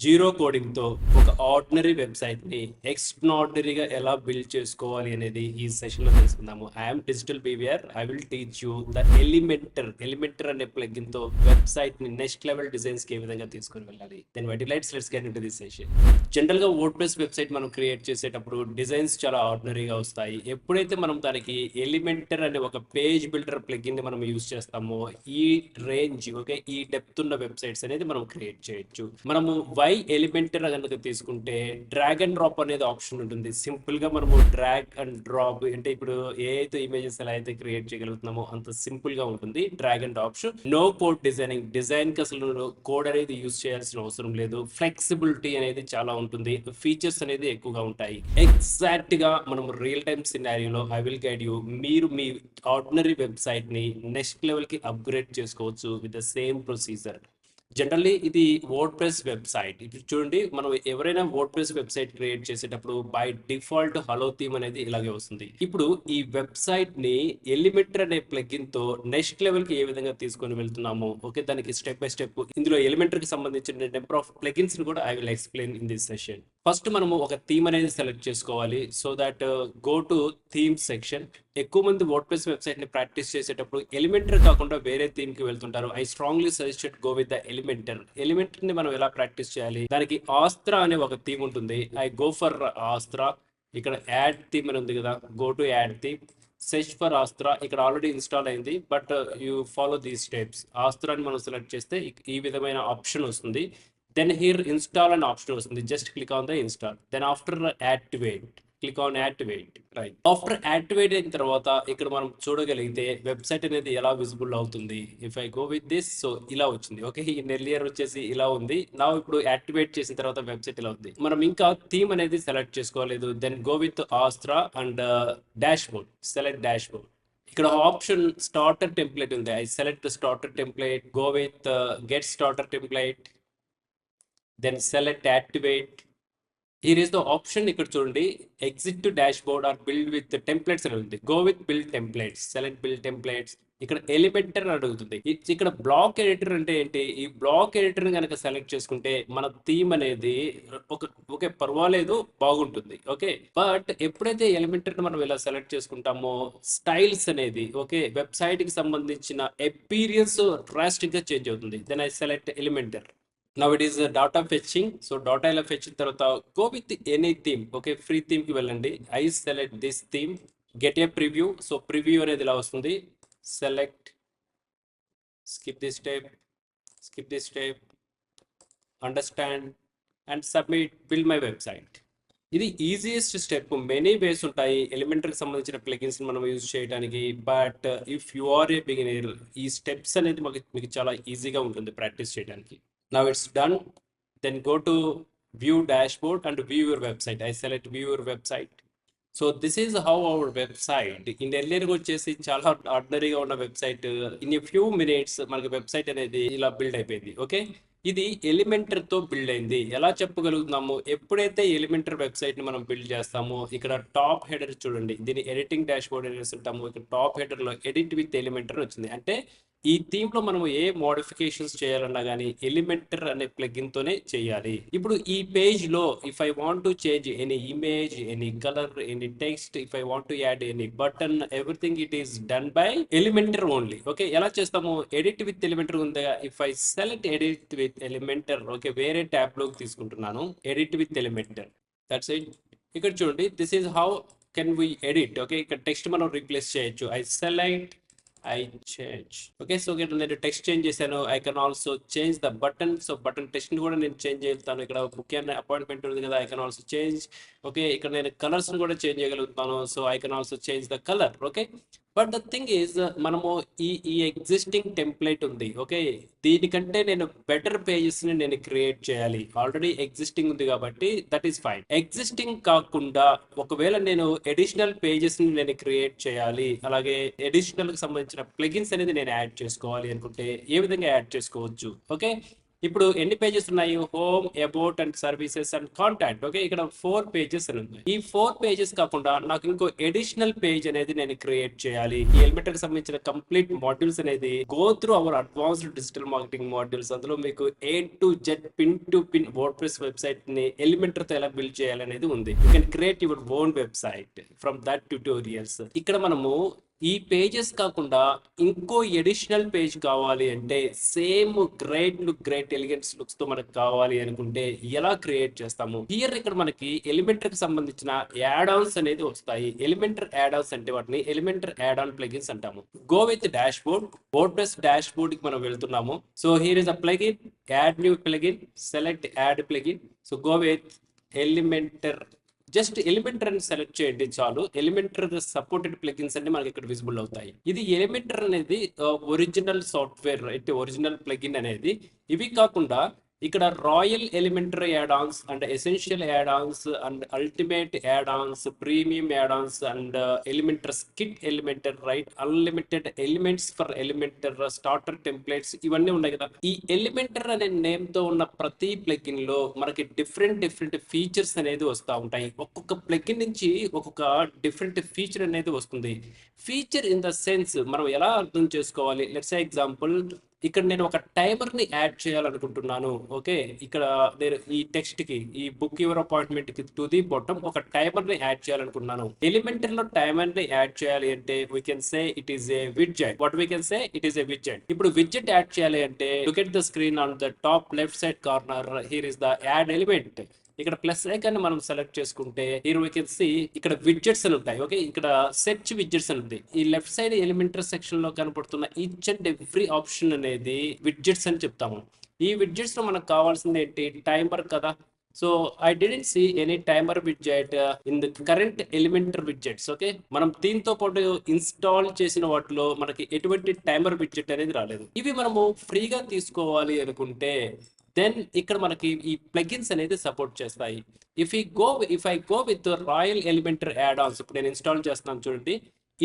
Zero కోడింగ్తో ఒక ordinary వెబ్సైట్ని ఎక్స్ట్రాడినరీగా ఎలా బిల్డ్ చేసుకోవాలి అనేది ఈ సెషన్లో తెలుసుకుందాము. I'm digital BVR. I will teach you the Elementor అనే ప్లగిన్తో వెబ్సైట్ని నెక్స్ట్ లెవెల్ డిజైన్స్కి ఏ విధంగా తీసుకొని వెళ్ళాలి. Then white lights let's get into this session. జనరల్గా వర్డ్ ప్రెస్ వెబ్సైట్ మనం క్రియేట్ చేసేటప్పుడు డిజైన్స్ చాలా ఆర్డినరీగా వస్తాయి. ఎప్పుడైతే మనం దానికి ఎలిమెంటర్ అనే ఒక పేజ్ బిల్డర్ ప్లగిన్ని మనం యూజ్ చేస్తామో ఈ రేంజ్ ఈ డెప్త్ ఉన్న వెబ్సైట్స్ అనేది మనం క్రియేట్ చేయొచ్చు. మనము ఎలిమెంటర్ కనుక తీసుకుంటే డ్రాగ్ అండ్ డ్రాప్ అనేది ఆప్షన్ ఉంటుంది. సింపుల్ గా మనము డ్రాగ్ అండ్ డ్రాప్ అంటే ఇప్పుడు ఏ అయితే ఇమేజెస్ ఎలా అయితే క్రియేట్ చేయగలుగుతున్నామో అంత సింపుల్ గా ఉంటుంది drag and option. No code design కి అసలు కోడ్ అనేది యూజ్ చేయాల్సిన అవసరం లేదు. ఫ్లెక్సిబిలిటీ అనేది చాలా ఉంటుంది. ఫీచర్స్ అనేది ఎక్కువగా ఉంటాయి. ఎగ్జాక్ట్ గా మనం రియల్ టైమ్ సినారియోలో ఐ విల్ గైడ్ యూ. మీరు మీ ఆర్డినరీ వెబ్సైట్ ని నెక్స్ట్ లెవెల్ కి అప్గ్రేడ్ చేసుకోవచ్చు with the same procedure. Generally ఇది వర్డ్ ప్రెస్ వెబ్సైట్. ఇప్పుడు చూడండి, మనం ఎవరైనా వర్డ్ ప్రెస్ వెబ్సైట్ క్రియేట్ చేసేటప్పుడు బై డిఫాల్ట్ హలో థీమ్ అనేది ఇలాగే వస్తుంది. ఇప్పుడు ఈ వెబ్సైట్ ని ఎలిమెంటర్ అనే ప్లగిన్ తో నెక్స్ట్ లెవెల్ కి ఏ విధంగా తీసుకొని వెళ్తున్నాము, దానికి స్టెప్ బై స్టెప్ ఇందులో ఎలిమెంటర్ కి సంబంధించిన నెంబర్ ఆఫ్ ప్లగిన్స్ ని కూడా I will explain in this session. First మనము ఒక థీమ్ అనేది సెలెక్ట్ చేసుకోవాలి. So that go to theme section. ఎక్కువ మంది వర్డ్ ప్రెస్ వెబ్సైట్ ని ప్రాక్టీస్ చేసేటప్పుడు ఎలిమెంటర్ కాకుండా వేరే థీమ్ కి వెళ్తుంటారు. I strongly suggested go with the Elementor ని మనం ఎలా ప్రాక్టీస్ చేయాలి, దానికి ఆస్త్రా అనే ఒక థీమ్ ఉంటుంది. I go for Astra. ఇక్కడ యాడ్ థీమ్ అని ఉంది కదా, go to add theme, search for Astra. ఇక్కడ ఆల్రెడీ ఇన్స్టాల్ అయింది, but you follow these steps. ఆస్త్రాని మనం సెలెక్ట్ చేస్తే ఈ విధమైన ఆప్షన్ వస్తుంది. దెన్ హియర్ ఇన్స్టాల్ అనే ఆప్షన్ వస్తుంది. Just click on the install. Then after activate, click on activate. Right, after activate అయిన తర్వాత ఇక్కడ మనం చూడగలిగితే వెబ్సైట్ అనేది ఎలా విజిబుల్ అవుతుంది. If I go with this, so ఇలా వచ్చింది. ఓకే, ఈ ఎర్లియర్ వచ్చేసి ఇలా ఉంది. నా ఇప్పుడు యాక్టివేట్ చేసిన తర్వాత వెబ్సైట్ ఇలా ఉంది. మనం ఇంకా థీమ్ అనేది సెలెక్ట్ చేసుకోలేదు. Then go with Astra and dashboard. Select dashboard. ఇక్కడ ఆప్షన్ స్టార్టర్ టెంప్లెట్ ఉంది. I select starter template. Go with get starter template. Then select activate. Here is the option. ఇక్కడ చూడండి, exit to dashboard or build with templates అని ఉంది. Go with build templates. Select build templates. ఇక్కడ Elementor అని అడుగుతుంది. ఇక్కడ black editor అంటే ఏంటి? ఈ బ్లాక్ ఎడిటర్ కనుక సెలెక్ట్ చేసుకుంటే మన థీమ్ అనేది ఓకే పర్వాలేదు, బాగుంటుంది. ఓకే, బట్ ఎప్పుడైతే ఎలిమెంటర్ మనం ఇలా సెలెక్ట్ చేసుకుంటామో స్టైల్స్ అనేది వెబ్సైట్ కి సంబంధించిన ఎపీరియన్స్ డ్రాస్టిక్ గా చేంజ్ అవుతుంది. Then I select Elementor. Now it is data fetching. So data ఇలా fetching తర్వాత go with any theme. Free theme కి వెళ్ళండి. I select this theme, get a preview. So preview అనేది ఇలా వస్తుంది. Select, skip this step, understand and submit, build my website. ఇది easiest step. Many ways ఉంటాయి ఎలిమెంటర్కి సంబంధించిన ప్లగిన్స్ మనం యూజ్ చేయడానికి. But if you are a beginner, ఈ స్టెప్స్ అనేది మీకు చాలా ఈజీగా ఉంటుంది ప్రాక్టీస్ చేయడానికి. Now it's done. Then go to view dashboard and view your website. I select view your website. So this is how our website in earlier వచ్చేసి చాలా ఆర్డినరీగా ఉన్న website in a few minutes మనకి website అనేది ఇలా build అయిపోయింది. Okay, ఇది Elementor తో build అయింది. ఎలా చెప్పగలుగుతున్నాము? ఎప్పుడైతే ఎలిమెంటర్ వెబ్సైట్ ని మనం బిల్డ్ చేస్తామో ఇక్కడ టాప్ హెడర్ చూడండి, దీన్ని ఎడిటింగ్ డాష్ బోర్డ్ అనేసి ఉంటాము. ఇక్కడ టాప్ హెడర్ లో ఎడిట్ విత్ ఎలిమెంటర్ వచ్చింది. అంటే ఈ థీమ్ లో మనం ఏ మోడిఫికేషన్స్ చేయాలన్నా కానీ ఎలిమెంటర్ అనే ప్లగిన్ తోనే చేయాలి. ఇప్పుడు ఈ పేజ్ లో if I want to change any image, any colour, any text, if I want to add any button, everything it is done by Elementor only. Okay, ఎలా చేస్తాము? ఎడిట్ విత్ ఎలిమెంటర్ ఉందా? If I select edit with Elementor, వేరే tab లోకి తీసుకుంటున్నాను. Edit with Elementor, that's it. ఇక్కడ చూడండి, this is how can we edit. ఇక్కడ text మనం రీప్లేస్ చేయొచ్చు. I select, I change. So ఇక్కడ నేను టెక్స్ట్ చేంజ్ చేశాను. I can also change the button. So button text ని కూడా నేను చేంజ్ చేస్తాను. ఇక్కడ ముఖ్యమైన అపాయింట్మెంట్ ఉంది కదా, ఐ కెన్ ఆల్సో చేంజ్. ఇక్కడ నేను కలర్స్ ని కూడా చేంజ్ చేయగలుగుతాను. So I can also change the colour. But the thing is, మనము ఈ ఎగ్జిస్టింగ్ టెంప్లెట్ ఉంది. దీనికంటే నేను బెటర్ పేజెస్ ని నేను క్రియేట్ చేయాలి. ఆల్రెడీ ఎగ్జిస్టింగ్ ఉంది కాబట్టి దట్ ఈస్ ఫైన్. ఎగ్జిస్టింగ్ కాకుండా ఒకవేళ నేను అడిషనల్ పేజెస్ ని నేను క్రియేట్ చేయాలి, అలాగే అడిషనల్ కి సంబంధించిన ప్లగిన్స్ అనేది నేను యాడ్ చేసుకోవాలి అనుకుంటే ఏ విధంగా యాడ్ చేసుకోవచ్చు? ఇప్పుడు ఎన్ని పేజెస్ ఉన్నాయి? Home, about and services and contact. Okay, ఇక్కడ 4 పేజెస్ ఉన్నాయి. ఈ 4 పేజెస్ కాకుండా నాకు ఇంకో ఎడిషనల్ పేజ్ అనేది నేను క్రియేట్ చేయాలి. ఈ ఎలిమెంటర్ సంబంధించిన కంప్లీట్ మాడ్యూల్స్ అనేది go through our advanced digital marketing modules. అందులో మీకు A to Z pin to pin word press website ని ఎలిమెంటర్ తో ఎలా బిల్డ్ చేయాలనేది ఉంది. You can create your own website from that tutorials. ఇక్కడ మనము ఈ పేజెస్ కాకుండా ఇంకో ఎడిషనల్ పేజ్ కావాలి అంటే సేమ్ గ్రేట్ ఎలిగెంట్స్ లుక్స్ తో మనకు కావాలి అనుకుంటే ఎలా క్రియేట్ చేస్తాము? హియర్ ఇక్కడ మనకి ఎలిమెంటర్ కి సంబంధించిన యాడ్ ఆన్స్ అనేది వస్తాయి. ఎలిమెంటర్ యాడ్ ఆన్స్ అంటే వాటిని ఎలిమెంటర్ యాడ్ ఆన్ ప్లగిన్స్ అంటాము. Go with dash board, word press dash board కి మనం వెళ్తున్నాము. So here is a plugin, add new plugin, select add plugin. So go with Elementor, just Elementor అని select చేయండి చాలు. Elementor supported plugins అన్ని మనకి ఇక్కడ విజిబుల్ అవుతాయి. ఇది ఎలిమెంటర్ అనేది ఒరిజినల్ సాఫ్ట్వేర్, అయితే ఒరిజినల్ ప్లగిన్ అనేది. ఇవి కాకుండా ఇక్కడ royal elementary add Ann's and essential add Ann's and ultimate add Ann's, premium add Ann's and Elementor skit Elementor, right, unlimited elements for Elementor, starter templates, ఇవన్నీ ఉన్నాయి కదా. ఈ ఎలిమెంటర్ అనే నేమ్ తో ఉన్న ప్రతి ప్లగిన్ లో మనకి డిఫరెంట్ ఫీచర్స్ అనేది వస్తూ ఉంటాయి. ఒక్కొక్క ప్లగిన్ నుంచి ఒక్కొక్క డిఫరెంట్ ఫీచర్ అనేది వస్తుంది. ఫీచర్ ఇన్ ద సెన్స్ మనం ఎలా అర్థం చేసుకోవాలి? లెట్స్ ఎగ్జాంపుల్, ఇక్కడ నేను ఒక టైమర్ ని యాడ్ చేయాలనుకుంటున్నాను. ఓకే, ఇక్కడ నేను ఈ టెక్స్ట్ కి, ఈ బుక్ యువర్ అపాయింట్మెంట్ కి టు ది బాటమ్ ఒక టైమర్ ని యాడ్ చేయాలనుకున్నాను. ఎలిమెంటర్ లో టైమర్ ని యాడ్ చేయాలి అంటే we can say it is a widget. What we can say it is a widget. ఇప్పుడు విడ్జెట్ యాడ్ చేయాలి అంటే look at the screen on the top left side corner, here is the add element. ఇక్కడ plus icon మనం select చేసుకుంటే here we can see ఇక్కడ widgets అని ఉంటాయి. Okay, ఇక్కడ సెర్చ్ విడ్జెట్స్ అని ఉంది. ఈ లెఫ్ట్ సైడ్ ఎలిమెంటర్ సెక్షన్ లో కనపడుతున్న ఈచ్ అండ్ ఎవ్రీ ఆప్షన్ అనేది విడ్జెట్స్ అని చెప్తాము. ఈ విడ్జెట్స్ లో మనకు కావాల్సింది ఏంటి? టైమర్ కదా. So I didn't see any timer widget in the current Elementor widgets. Okay, మనం దీంతో పాటు ఇన్స్టాల్ చేసిన వాటిలో మనకి ఎటువంటి టైమర్ విడ్జెట్ అనేది రాలేదు. ఇవి మనము ఫ్రీగా తీసుకోవాలి అనుకుంటే దెన్ ఇక్కడ మనకి ఈ ప్లగిన్స్ అనేది సపోర్ట్ చేస్తాయి. If I go with royal Elementor add Ann's, ఇప్పుడు నేను ఇన్స్టాల్ చేస్తున్నాను చూడండి.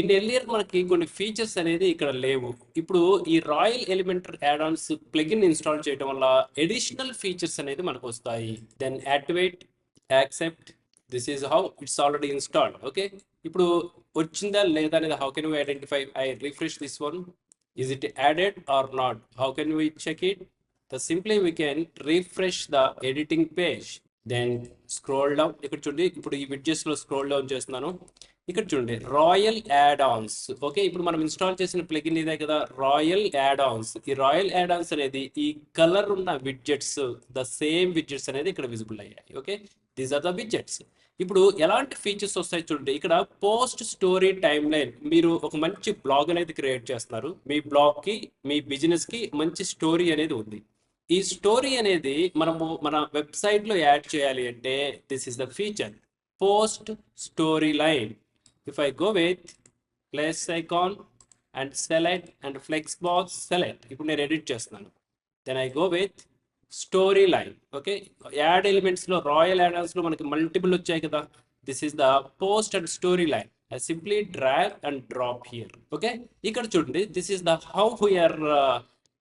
ఇన్ ఎర్లియర్ మనకి కొన్ని ఫీచర్స్ అనేది ఇక్కడ లేవు. ఇప్పుడు ఈ royal Elementor add ons plugin install చేయడం వల్ల అడిషనల్ ఫీచర్స్ అనేది మనకు వస్తాయి. Then activate, accept, this is how it's already installed. Okay, ఇప్పుడు వచ్చిందా లేదా అనేది how can we identify? I refresh this one. Is it added or not? How can we check it? Simply we can refresh the editing page, then scroll down. ఇక్కడ చూడండి, ఇప్పుడు ఈ widgets లో scroll down చేస్తున్నాను. ఇక్కడ చూడండి royal add Ann's. Okay, ఇప్పుడు మనం ఇన్స్టాల్ చేసిన ప్లగిన్ ఇదే కదా, రాయల్ యాడ్ ఆన్స్. ఈ రాయల్ యాడ్ ఆన్స్ అనేది ఈ కలర్ ఉన్న విడ్జెట్స్, ద సేమ్ విడ్జెట్స్ అనేది ఇక్కడ విజిబుల్ అయ్యాయి. Okay, these are the widgets. ఇప్పుడు ఎలాంటి ఫీచర్స్ వస్తాయి చూడండి. ఇక్కడ పోస్ట్ స్టోరీ టైమ్ లైన్, మీరు ఒక మంచి బ్లాగ్ అనేది క్రియేట్ చేస్తున్నారు. మీ బ్లాగ్ కి, మీ బిజినెస్ కి మంచి స్టోరీ అనేది ఉంది. ఈ స్టోరీ అనేది మనము మన వెబ్సైట్ లో యాడ్ చేయాలి అంటే this is the feature, post story line. If I go with plus icon and select and flex box select, ఇప్పుడు నేను ఎడిట్ చేస్తున్నాను. Then I go with story line. Okay, add elements లో royal add ons లో మనకి multiple వచ్చాయి కదా. This is the post and story line. I simply drag and drop here. Okay, ఇక్కడ చూడండి, this is the how we're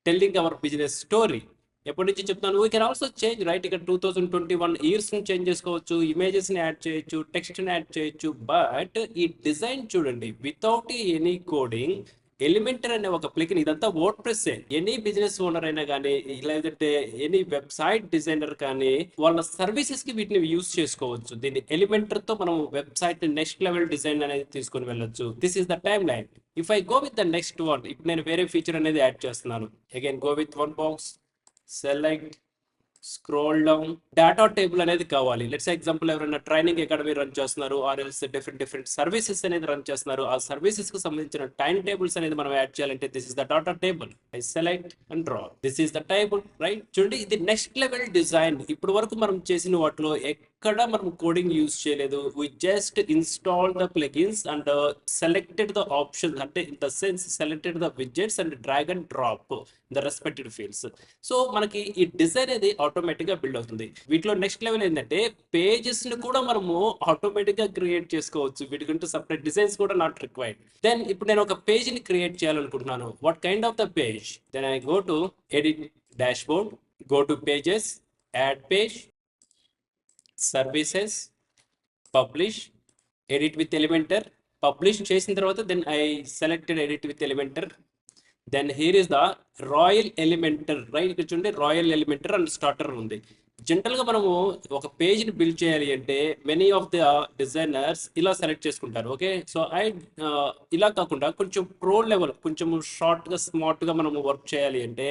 telling our business story. ఎప్పటి నుంచి చెప్తాను, we can also change, right. ఇక్కడ 2021 ఇయర్స్ ని చేంజ్ చేసుకోవచ్చు, ఇమేజెస్ ని add చేయొచ్చు, టెక్స్ట్ ని యాడ్ చేయొచ్చు. బట్ ఈ డిజైన్ చూడండి, వితౌట్ ఎనీ కోడింగ్, ఎలిమెంటర్ అనే ఒక ప్లగిన్, ఇదంతా word press. Any business owner అయినా కానీ, లేదంటే ఎనీ వెబ్సైట్ డిజైనర్ కానీ వాళ్ళ సర్వీసెస్ కి వీటిని యూస్ చేసుకోవచ్చు. దీన్ని ఎలిమెంటర్ తో మనం వెబ్సైట్ నెక్స్ట్ లెవెల్ డిజైన్ అనేది తీసుకొని వెళ్ళొచ్చు. This is the time line. If I go with the next one, ఇప్పుడు నేను వేరే ఫీచర్ అనేది యాడ్ చేస్తున్నాను. Again go with one box, select, scroll down. Data table అనేది కావాలి. లెట్స్ ఎగ్జాంపుల్ ఎవరైనా ట్రైనింగ్ అకాడమీ రన్ చేస్తున్నారు, ఆర్ ఎల్స్ డిఫరెంట్ సర్వీసెస్ అనేది రన్ చేస్తున్నారు. ఆ సర్వీసెస్ కి సంబంధించిన టైం టేబుల్స్ అనేది మనం యాడ్ చేయాలంటే this is the data table. I select and draw. This is the table, right. చూడండి, ఇది నెక్స్ట్ లెవెల్ డిజైన్. ఇప్పుడు వరకు మనం చేసిన వాటిలో ఎక్కడ మనం కోడింగ్ యూజ్ చేయలేదు. We just install the plugins and selected the options, అంటే in the sense selected the widgets and drag and drop the respected fields. So మనకి ఈ డిజైన్ అనేది ఆటోమేటిక్ గా బిల్డ్ అవుతుంది. వీటిలో నెక్స్ట్ లెవెల్ ఏంటంటే పేజెస్ ని కూడా మనము ఆటోమేటిక్ గా క్రియేట్ చేసుకోవచ్చు. వీటికంటే సపరేట్ డిజైన్స్ కూడా నాట్ రిక్వైర్డ్. దెన్ ఇప్పుడు నేను ఒక పేజ్ ని క్రియేట్ చేయాలనుకుంటున్నాను. What kind of the page? Then I go to edit dashboard, go to pages, add page, services, publish, edit with Elementor. Publish చేసిన తర్వాత then I selected edit with Elementor. Then here is the royal Elementor, right? ఇక్కడ చూడండి royal Elementor and starter ఉంది. జనరల్గా మనము ఒక పేజ్ని build చేయాలి అంటే మెనీ ఆఫ్ ద డిజైనర్స్ ఇలా సెలెక్ట్ చేసుకుంటారు. ఓకే, సో ఇలా కాకుండా కొంచెం ప్రో లెవెల్, కొంచెం షార్ట్గా స్మార్ట్గా మనము వర్క్ చేయాలి అంటే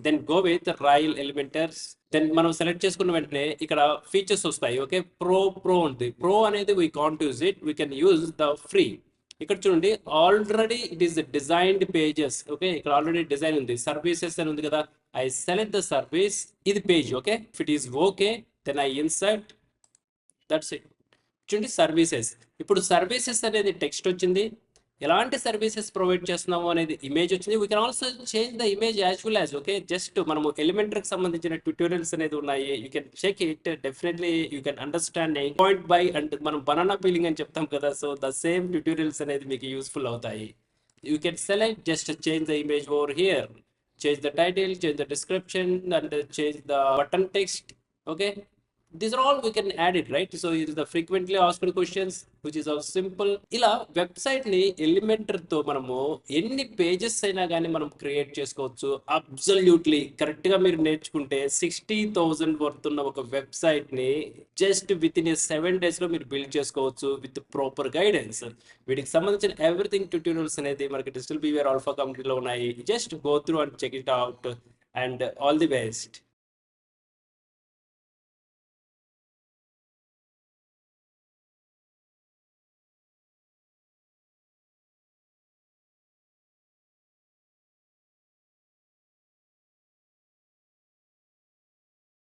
then go with Royal Elementors. Then మనం సెలెక్ట్ చేసుకున్న వెంటనే ఇక్కడ ఫీచర్స్ వస్తాయి. ఓకే, ప్రో ఉంది. ప్రో అనేది we can't use it, we can use the free. ఇక్కడ చూడండి already it is designed pages. Okay, ఇక్కడ ఆల్రెడీ డిజైన్ ఉంది, సర్వీసెస్ అని ఉంది కదా. ఐ సెలెక్ట్ ద సర్వీస్, ఇది page. Okay, if it is okay then I insert, that's it. చూడండి services. ఇప్పుడు సర్వీసెస్ అనేది టెక్స్ట్ వచ్చింది, ఎలాంటి సర్వీసెస్ ప్రొవైడ్ చేస్తున్నాము అనేది ఇమేజ్ వచ్చింది. We can also change the image as well as. Okay, just మనము ఎలిమెంటర్కి సంబంధించిన ట్యూటోరియల్స్ అనేది ఉన్నాయి, you can check it. Definitely you can understand point by and మనం బనానా పీలింగ్ అని చెప్తాం కదా, సో ద సేమ్ ట్యూటోరియల్స్ అనేది మీకు యూస్ఫుల్ అవుతాయి. You can select, just change the image over here, change the title, change the description and change the button text. Okay, these are all we can add it, right? So it is the frequently asked questions which is also simple. ఇలా website ని Elementor తో మనము ఎన్ని pages అయినా కానీ మనం create చేసుకోవచ్చు. Absolutely correct గా మీరు నేర్చుకుంటే 60,000 వర్త్ ఉన్న ఒక వెబ్సైట్ ని జస్ట్ విత్ ఇన్ 7 days లో మీరు బిల్డ్ చేసుకోవచ్చు విత్ ప్రాపర్ గైడెన్స్. వీటికి సంబంధించిన ఎవ్రీథింగ్ ట్యూటోరియల్స్ అనేది మనకి డిజిటల్ బీవీఆర్ ఆల్ఫా కమ్యూనిటీలో ఉన్నాయి. Just go through and check it out and all the best.